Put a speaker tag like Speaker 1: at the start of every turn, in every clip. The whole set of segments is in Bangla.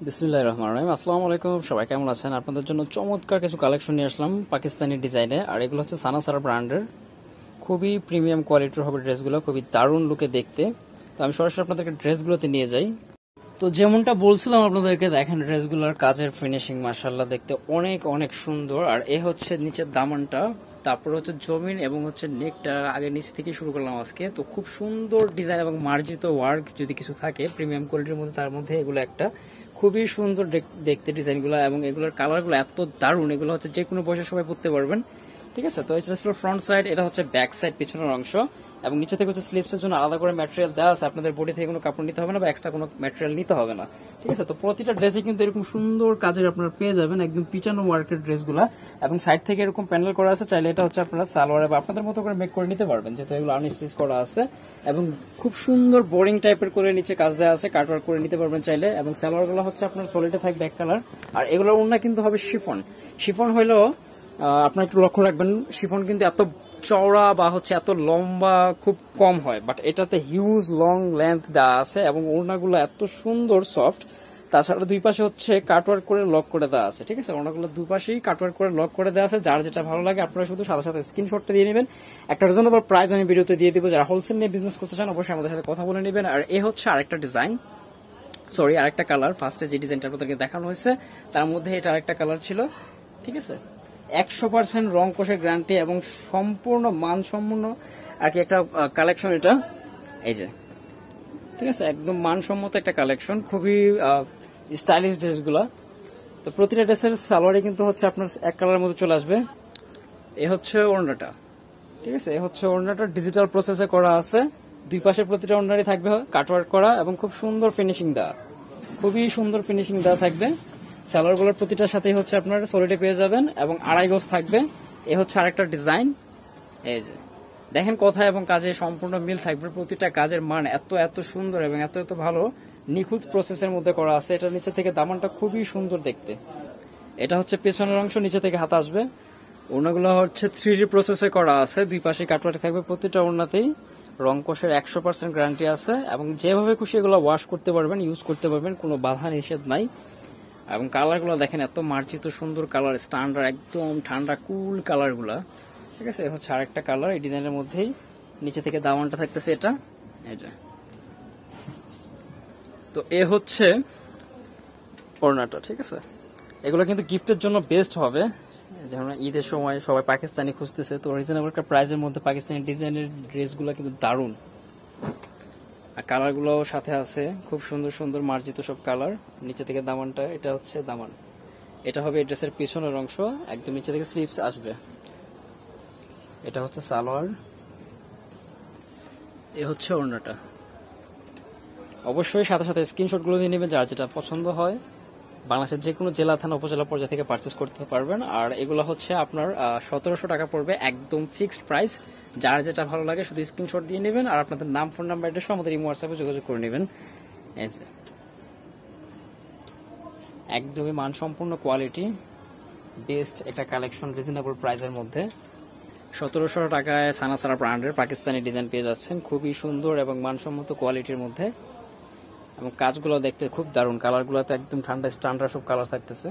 Speaker 1: বিসমিল্লাহির রহমানির রহিম। আসসালামু আলাইকুম, সবাই কেমন আছেন? আপনাদের জন্য চমৎকার কিছু কালেকশন নিয়ে আসলাম পাকিস্তানি ডিজাইনে। আর এগুলো হচ্ছে সানা সারা ব্র্যান্ডের, খুবই প্রিমিয়াম কোয়ালিটির হবে ড্রেসগুলো, খুবই দারুণ লুকে দেখতে। তো আমি সরাসরি আপনাদেরকে ড্রেসগুলোতে নিয়ে যাই। তো যেমনটা বলছিলাম আপনাদেরকে, দেখেন ড্রেসগুলোর কাজের ফিনিশিং মাশাআল্লাহ দেখতে অনেক অনেক সুন্দর। আর এ হচ্ছে নিচের দামানটা, তারপর হচ্ছে জমিন এবং হচ্ছে নেকটা আগে নিচ থেকে শুরু করলাম আজকে। তো খুব সুন্দর ডিজাইন এবং মার্জিত ওয়ার্ক যদি কিছু থাকে প্রিমিয়াম কোয়ালিটির মধ্যে, তার মধ্যে এগুলো একটা খুবই সুন্দর দেখতে ডিজাইনগুলো, এবং এগুলোর কালারগুলো এত দারুণ। এগুলো হচ্ছে যে কোনো বয়সে সবাই পড়তে পারবেন, ঠিক আছে। তো এটা ছিল ফ্রন্ট সাইড, এটা হচ্ছে ব্যাক সাইড পিছনের অংশ, এবং নিচে থেকে হচ্ছে স্লিপসের জন্য আলাদা করে ম্যাটেরিয়াল দেওয়া আছে। আপনাদের বডি থেকে কোনো কাপড় নিতে হবে না বা এক্সট্রা কোনো ম্যাটেরিয়াল নিতে হবে না, ঠিক আছে। তো প্রতিটা ড্রেসে কিন্তু এরকম সুন্দর কাজের আপনারা পেয়ে যাবেন, একদম পিটানো ওয়ার্কের ড্রেসগুলা, এবং সাইড থেকে এরকম প্যানেল করা আছে। চাইলে এটা হচ্ছে আপনারা সালোয়ারে বা আপনাদের মতো করে মেক করে নিতে পারবেন, যেহেতু এগুলো আনস্টিচ করা আছে। এবং খুব সুন্দর বোরিং টাইপের করে নিচে কাজ দেওয়া আছে, কাটওয়ার্ক করে নিতে পারবেন চাইলে। এবং সালোয়ারগুলো হচ্ছে আপনার সলিডে থাকবে এক কালার। আর এগুলোর ওড়না কিন্তু হবে শিফন। শিফন হইলেও আপনার একটু লক্ষ্য রাখবেন, শিফন কিন্তু এত চওড়া বা হচ্ছে এত লম্বা খুব কম হয়, বাট এটাতে হিউজ লং লেন্থ দেওয়া আছে এবং ওড়নাগুলো এত সুন্দর সফট। তাছাড়া দুই পাশে হচ্ছে কাটওয়ার্ক করে লক করে দেওয়া আছে, ঠিক আছে। ওড়নাগুলো দুই পাশেই কাটওয়ার্ক করে লক করে দেওয়া আছে। যার যেটা ভালো লাগে আপনারা শুধু সাথে সাথে স্ক্রিনশটটা দিয়ে নেবেন। একটা রিজনেবল প্রাইস আমি ভিডিওতে দিয়ে দিব। যারা হোলসেল নিয়ে বিজনেস করতে চান অবশ্যই আমাদের সাথে কথা বলে নেবেন। আর এ হচ্ছে আরেকটা ডিজাইন, সরি আরেকটা কালার। ফার্স্টে যে ডিজাইনটা আপনাদেরকে দেখানো হয়েছে তার মধ্যে এটা আরেকটা কালার ছিল, ঠিক আছে। 100% রং কোষের গ্যারান্টি এবং সম্পূর্ণ মানসম্পন্ন আর কি একটা কালেকশন এটা, এই যে, ঠিক আছে। একদম মানসম্মত একটা কালেকশন, খুবই স্টাইলিশ ড্রেসগুলা। তো প্রতিটা ড্রেসের সালোয়ারে কিন্তু হচ্ছে আপনার এক কালারের মধ্যে চলে আসবে। এ হচ্ছে ওড়নাটা, ঠিক আছে। এ হচ্ছে ওড়নাটা ডিজিটাল প্রসেসে করা আছে। দুই পাশে প্রতিটা ওড়নারই থাকবে কাটওয়ার্ক করা এবং খুব সুন্দর ফিনিশিং দেওয়া, খুবই সুন্দর ফিনিশিং দেওয়া থাকবে। সালোয়ারগুলোর প্রতিটার সাথেই হচ্ছে আপনার সলিডে পেয়ে যাবেন এবং আড়াই গজ থাকবে। এ হচ্ছে আরেকটা ডিজাইন, এই যে দেখেন কথা এবং কাজে সম্পূর্ণ মিল থাকবে। প্রতিটা কাজের মান এত এত সুন্দর এবং এত এত ভালো নিখুঁত প্রসেসের মধ্যে করা আছে। এটা নিচে থেকে দামানটা খুবই সুন্দর দেখতে। এটা হচ্ছে পেছনের অংশ, নিচে থেকে হাত আসবে। ওড়নাগুলো হচ্ছে 3D প্রসেসে করা আছে, দুই পাশে কাটওয়ার্ক থাকবে প্রতিটা ওড়নাতেই। রং কোষের 100% গ্যারান্টি আছে এবং যেভাবে খুশি এগুলো ওয়াশ করতে পারবেন, ইউজ করতে পারবেন, কোনো বাধা নিষেধ নাই। এবং কালারগুলো দেখেন এত মার্জিত সুন্দর কালার, স্ট্যান্ডার্ড একদম ঠান্ডা কুল কালারগুলা, ঠিক আছে। হচ্ছে আরেকটা কালার এই ডিজাইনের মধ্যেই, নিচে থেকে দামানটা থাকতেছে এটা, এই যে। তো এ হচ্ছে ওড়নাটা, ঠিক আছে। এগুলো কিন্তু গিফটের জন্য বেস্ট হবে, যেমন ঈদের সময় সবাই পাকিস্তানি খুঁজতেছে। তো রিজনেবল একটা প্রাইসের মধ্যে পাকিস্তানি ডিজাইনের ড্রেসগুলো কিন্তু দারুণ। আর কালারগুলো সাথে আছে খুব সুন্দর সুন্দর মার্জিত সব কালার। নিচে থেকে দামানটা, এটা হচ্ছে দামান, এটা হবে এই ড্রেসের পিছনের অংশ, একদম নিচে থেকে স্লিভস আসবে। এটা হচ্ছে সালোয়ার, এ হচ্ছে ওড়নাটা। অবশ্যই সাথে সাথে স্ক্রিনশটগুলো নিয়ে নেবেন, যার যেটা পছন্দ হয়। বাংলাদেশের যে কোনো জেলা থানা উপজেলা পর্যায়ে থেকে পারচেস করতে পারবেন। আর এগুলো হচ্ছে আপনার 1700 টাকা পড়বে, একদম ফিক্সড প্রাইস। যার যেটা ভালো লাগে শুধু স্ক্রিনশট দিয়ে নেবেন আর আপনাদের নাম, ফোন নাম্বার, এটা সহ আমাদের হোয়াটসঅ্যাপে যোগাযোগ করে নেবেন। একদমই মানসম্পন্ন কোয়ালিটি, বেস্ট একটা কালেকশন রিজনেবল প্রাইসের মধ্যে। 1700 টাকায় সানা সারা ব্র্যান্ডের পাকিস্তানি ডিজাইন পেয়ে যাচ্ছেন, খুবই সুন্দর এবং মানসম্মত কোয়ালিটির মধ্যে। এবং কাজগুলো দেখতে খুব দারুণ, কালারগুলোতে একদম ঠান্ডা স্ট্যান্ডার্ড সব কালার থাকতেছে।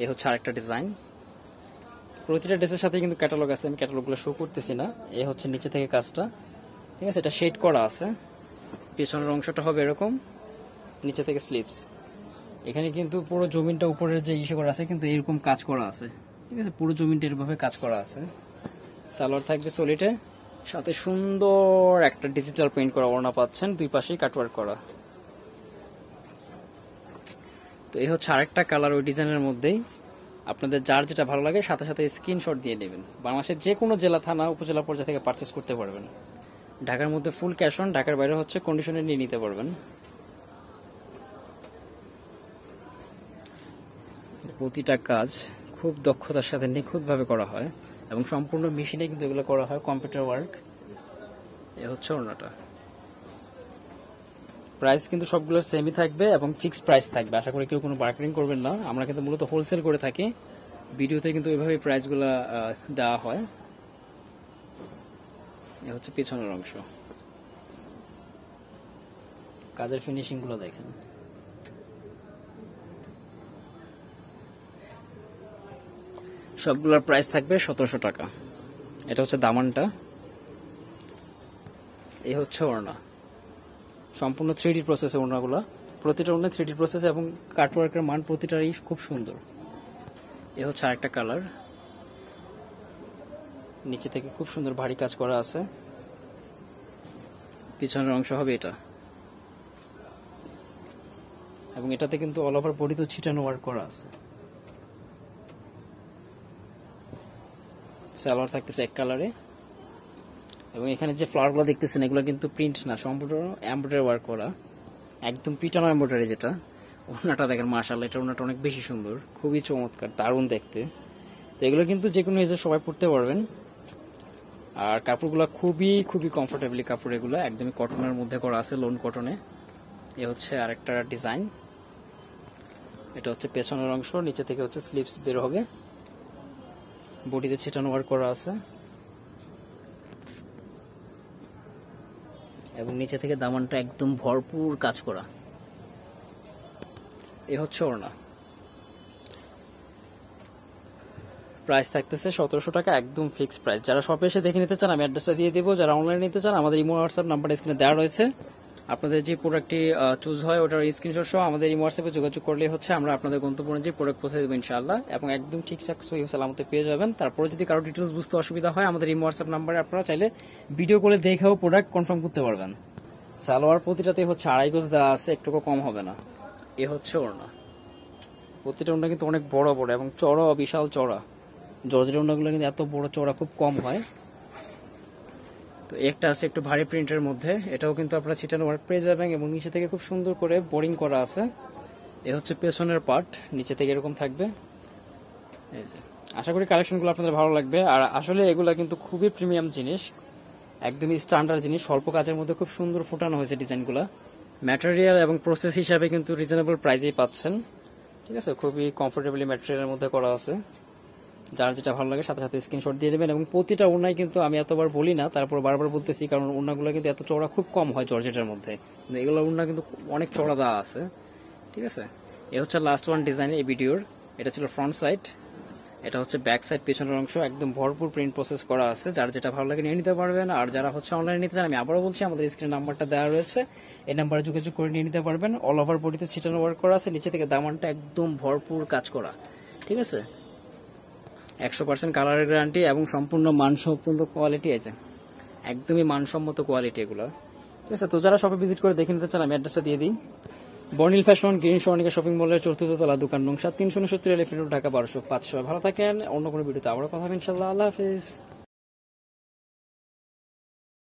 Speaker 1: এই হচ্ছে আরেকটা ডিজাইন। প্রতিটা ড্রেসের সাথে কিন্তু ক্যাটালগ আছে, আমি ক্যাটালগুলো শো করতেছি না। এই হচ্ছে নিচে থেকে কাজটা, ঠিক আছে। এটা শেড করা আছে, পেছনের অংশটা হবে এরকম, নিচে থেকে স্লিভস। এখানে কিন্তু পুরো জমিনটা উপরের যে ইস্যু করা আছে কিন্তু এরকম কাজ করা আছে, ঠিক আছে। পুরো জমিনটা এরভাবে কাজ করা আছে। সালোয়ার থাকবে সলিডে, সাথে সুন্দর একটা ডিজিটাল প্রিন্ট করা ওড়না পাচ্ছেন, দুই পাশেই কাটওয়ার্ক করা। তো এই হচ্ছে আরেকটা কালার ওই ডিজাইনের মধ্যেই। আপনাদের যার যেটা ভালো লাগে সাথে সাথে স্ক্রিনশট দিয়ে নেবেন। বাংলাদেশের যে কোনো জেলা থানা উপজেলা পর্যায়ে থেকে পারচেস করতে পারবেন। ঢাকার মধ্যে ফুল ক্যাশ অন, ঢাকার বাইরে হচ্ছে কন্ডিশনে নিয়ে নিতে পারবেন। প্রতিটা কাজ খুব দক্ষতার সাথে নিখুঁতভাবে করা হয় এবং সম্পূর্ণ মেশিনে কিন্তু এগুলো করা হয়, কম্পিউটার ওয়ার্ক। এ হচ্ছে ওড়নাটা। প্রাইস কিন্তু সবগুলো সেমই থাকবে এবং ফিক্সড প্রাইস থাকবে, আশা করি কেউ কোনো বার্গেনিং করবেন না। আমরা কিন্তু মূলত হোলসেল করে থাকি, ভিডিওতে কিন্তু ওইভাবেই প্রাইসগুলো দেওয়া হয়। এ হচ্ছে পেছনের অংশ। কাজের ফিনিশিং গুলো দেখেন। সবগুলোর প্রাইস থাকবে 1700 টাকা। এটা হচ্ছে দামানটা, এই হচ্ছে ওড়না, সম্পূর্ণ 3D প্রসেসে ওড়নাগুলো, প্রতিটা ওড়না 3D প্রসেস এবং কাটওয়ার্কের মান প্রতিটারই খুব সুন্দর। এ হচ্ছে আরেকটা কালার, নিচে থেকে খুব সুন্দর ভারী কাজ করা আছে। পিছনের অংশ হবে এটা, এবং এটাতে কিন্তু অল ওভার বডি তো ছিটানো ওয়ার্ক করা আছে। সালোয়ার থাকতেছে এক কালারে, এবং এখানে যে ফ্লাওয়ারগুলো দেখতেছেন এগুলো কিন্তু প্রিন্ট না, সম্পূর্ণ এমব্রয়ডারি ওয়ার্ক করা, একদম পিটানো এমব্রয়ডারি। যেটা ওড়নাটা দেখেন, মাশাআল্লাহ, এটা ওড়নাটা অনেক বেশি সুন্দর, খুবই চমৎকার, দারুণ দেখতে। তো এগুলো কিন্তু যে কোনো এজে সবাই পড়তে পারবেন। আর কাপড়গুলো খুবই খুবই কমফোর্টেবলি কাপড়, এগুলো একদমই কটনের মধ্যে করা আছে, লোন কটনে। এ হচ্ছে আরেকটা ডিজাইন, এটা হচ্ছে পেছনের অংশ, নিচে থেকে হচ্ছে স্লিভস বের হবে, বডিতে ছিটানো ওয়ার্ক করা আছে, এবং নিচে থেকে দামানটা একদম ভরপুর কাজ করা। এ হচ্ছে ওড়না, প্রাইস থাকতেছে 1700 টাকা, একদম ফিক্স প্রাইস। যারা শপে এসে দেখে নিতে চান আমি অ্যাড্রেসটা দিয়ে দেবো, যারা অনলাইনে নিতে চান আমাদের ইমো হোয়াটসঅ্যাপ নাম্বার স্ক্রিনে দেওয়া রয়েছে। আপনাদের যে প্রোডাক্টটি চুজ হয় ওটার স্ক্রিনশট সহ আমাদের ইমো হোয়াটসঅ্যাপে যোগাযোগ করলেই হচ্ছে আমরা আপনাদের গন্তব্যে যে প্রোডাক্ট পৌঁছে দেবো ইনশাআল্লাহ, এবং একদম ঠিকঠাক সহি সালামতে পেয়ে যাবেন। তারপরে যদি কারো ডিটেলস বুঝতে অসুবিধা হয় আমাদের ইমো হোয়াটসঅ্যাপ নাম্বারে আপনারা চাইলে ভিডিও কলে দেখেও প্রোডাক্ট কনফার্ম করতে পারবেন। সালোয়ার প্রতিটাতে হচ্ছে 2.5 গজ দেওয়া আছে, একটুকু কম হবে না। এ হচ্ছে ওড়না, প্রতিটা ওড়না কিন্তু অনেক বড় বড় এবং চড়া, বিশাল চড়া। জর্জের ওড়নাগুলো কিন্তু এত বড় চড়া খুব কম হয়। তো একটা আছে একটু ভারী প্রিন্টের মধ্যে, এটাও কিন্তু আপনারা ছিটানো ওয়ার্ক পেয়ে যাবেন, এবং নিচে থেকে খুব সুন্দর করে বোরিং করা আছে। এ হচ্ছে পেছনের পার্ট, নিচে থেকে এরকম থাকবে। এই যে, আশা করি কালেকশনগুলো আপনাদের ভালো লাগবে। আর আসলে এগুলা কিন্তু খুবই প্রিমিয়াম জিনিস, একদমই স্ট্যান্ডার্ড জিনিস, স্বল্প কাজের মধ্যে খুব সুন্দর ফুটানো হয়েছে ডিজাইনগুলো। ম্যাটেরিয়াল এবং প্রসেস হিসাবে কিন্তু রিজনেবল প্রাইসেই পাচ্ছেন, ঠিক আছে, খুবই কমফোর্টেবলি ম্যাটেরিয়ালের মধ্যে করা আছে। যার যেটা ভালো লাগে সাথে সাথে স্ক্রিনশট দিয়ে দেবেন। এবং প্রতিটা ওড়নায় কিন্তু আমি এতবার বলি না, তারপর বারবার বলতেছি, কারণ ওড়নাগুলো কিন্তু এত চওড়া খুব কম হয় জর্জেটের মধ্যে, এগুলো ওড়না কিন্তু অনেক চওড়া দেওয়া আছে, ঠিক আছে। এ হচ্ছে লাস্ট ওয়ান ডিজাইন এই ভিডিওর, এটা ছিল ফ্রন্ট সাইড, এটা হচ্ছে ব্যাক সাইড, পেছনের অংশ একদম ভরপুর প্রিন্ট প্রসেস করা আছে। যার যেটা ভালো লাগে নিয়ে নিতে পারবেন। আর যারা হচ্ছে অনলাইনে নিতে চান আমি আবারও বলছি, আমাদের স্ক্রিন নাম্বারটা দেওয়া রয়েছে, এই নাম্বারে যোগাযোগ করে নিয়ে নিতে পারবেন। অল ওভার বডিতে ছিটানো ওয়ার্ক করা আছে, নিচে থেকে দামানটা একদম ভরপুর কাজ করা, ঠিক আছে। 100% কালারের গ্যারান্টি এবং সম্পূর্ণ মানসম্পন্ন কোয়ালিটি আছে, একদমই মানসম্মত কোয়ালিটি এগুলো, ঠিক আছে। তো যারা শপে ভিজিট করে দেখে নিতে চান আমি অ্যাড্রেসটা দিয়ে দিই, বর্নিল ফ্যাশন, গ্রিন সর্ণিকা শপিং মলের 4th তলা, দোকান নং 7, 369 এলিফ্যান্ট রোড, ঢাকা 1205। ভালো থাকেন, অন্য কোনো ভিডিওতে আবার কথা হবে ইনশাআল্লাহ। আল্লাহ হাফেজ।